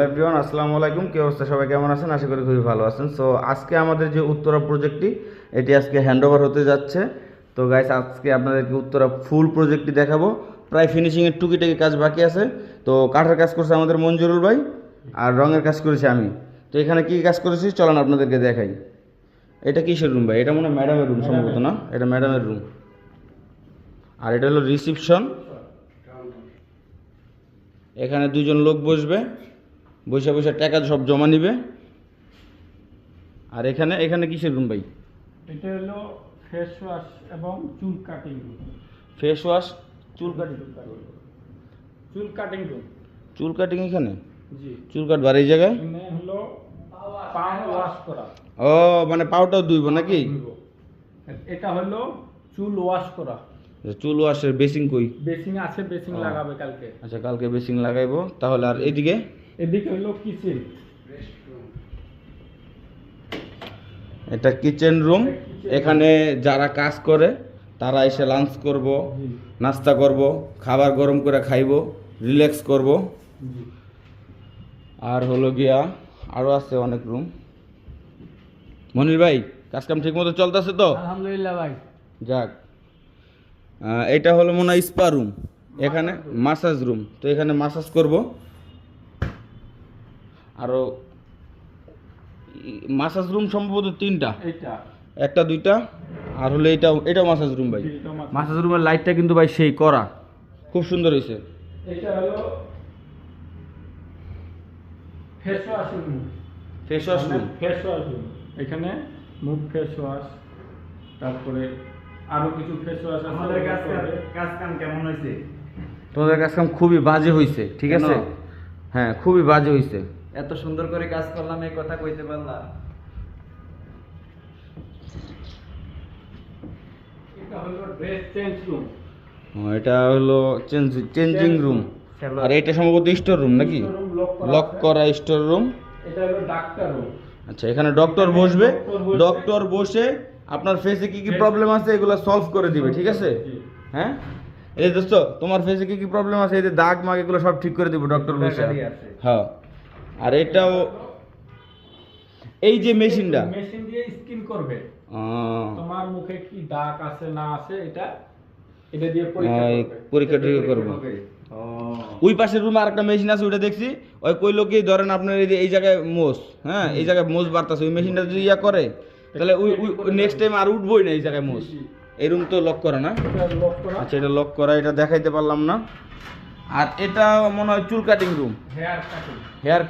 Everyone, আসসালামু আলাইকুম। কি অবস্থা, সবাই কেমন আছেন? আশা করি খুবই ভালো আছেন। সো আজকে আমাদের যে উত্তরা প্রজেক্টটি, এটি আজকে হ্যান্ডওভার হতে যাচ্ছে। তো গাইস, আজকে আপনাদেরকে উত্তরা ফুল প্রজেক্টটি দেখাবো। প্রায় ফিনিশিংয়ের টুকিটাকি কাজ বাকি আছে। তো কাঠের কাজ করছে আমাদের মঞ্জুরুল ভাই, আর রঙের কাজ করেছি আমি। তো এখানে কী কাজ করেছি চলেন আপনাদেরকে দেখাই। এটা কিসের রুম ভাই? এটা মনে হয় ম্যাডামের রুম সম্ভবত, না? এটা ম্যাডামের রুম। আর এটা হলো রিসিপশন। এখানে দুজন লোক বসবে, বসে বসে টাকা সব জমা নিবে। আর এখানে এখানে কিসের রুম ভাই? এটা হলো ফেস ওয়াশ এবং চুল কাটিং রুম। ফেস ওয়াশ, চুল কাটিং। চুল কাটিং রুম। চুল কাটিং এখানে? জি। চুল কাটবার এই জায়গায়? এখানে হলো পা ওয়াশ করা। ও, মানে পাউটাও ধুইব নাকি? এটা হলো চুল ওয়াশ করা। চুল ওয়াশের বেসিং কই? বেসিং আছে, বেসিং লাগাবে কালকে। আচ্ছা, কালকে বেসিং লাগাইবো তাহলে। আর এদিকে? এদিকে হলো কিচেন। এটা কিচেন রুম। এখানে যারা কাজ করে তারা এসে লাঞ্চ করব, নাস্তা করব, খাবার গরম করে খাইব, রিল্যাক্স করব। আর হলো গিয়া আরও আছে অনেক রুম। মনির ভাই, কাজকাম ঠিক মতো চলতেছে তো? আলহামদুলিল্লাহ ভাই। যাক, এটা হলো মনে হয় স্পা রুম। এখানে মাসাজ রুম। তো এখানে মাসাজ করব। আরও মাসাজ রুম সম্ভবত 3টা, এটা একটা দুইটা। আর হলো এটাও মাসাজ রুম ভাই। মাসাজ রুমের লাইটটা কিন্তু ভাই সেই করা, খুব সুন্দর হয়েছে। এটা হলো face wash room. Face wash room. Face wash room. এখানে মুখ ফেস ওয়াশ, তারপরে আরো কিছু ফেস ওয়াশ আছে। আমাদের কাজ কাম কেমন হয়েছে? তোমাদের কাজকাম খুবই বাজে হয়েছে, ঠিক আছে? কেন? হ্যাঁ, খুবই বাজে হয়েছে। এত সুন্দর করে কাজ করলাম, এই কথা কইতে পারলাম? এটা হলো ড্রেস চেঞ্জ রুম। এটা হলো চেঞ্জিং রুম। আর এটা সম্ভবত স্টোর রুম নাকি? লক করা স্টোর রুম। এটা হলো ডাক্তার রুম। আচ্ছা, এখানে ডক্টর বসবে। ডক্টর বসে আপনার ফেসে কি কি প্রবলেম আছে এগুলো সলভ করে দিবে, ঠিক আছে? হ্যাঁ, এই দোস্ত, তোমার ফেসে কি কি প্রবলেম আছে, এই যে দাগ মাগ এগুলো সব ঠিক করে দিব ডক্টর বসে। হ্যাঁ। আর এটাও এই যে মেশিনটা, মেশিন দিয়ে স্কিন করবে। তোমার মুখে কি দাগ আছে না আছে এটা দিয়ে পরীক্ষা করবো। ওই পাশের রুমে আরেকটা মেশিন আছে, ওইটা দেখছি। ওই কইলো কি, ধরেন আপনার এই জায়গায় মোষ, হ্যাঁ, এই জায়গায় মোষ বাড়তেছে, ওই মেশিনটা যদি ইয়া করে তাহলে ওই নেক্সট টাইম আর উঠবোই না এই জায়গায় মোষ। এই রুম তো লক করা না? আচ্ছা, এটা লক করা, এটা দেখাইতে পারলাম না। আর এটা মনে হয় চুল cutting room. Hair cutting. Hair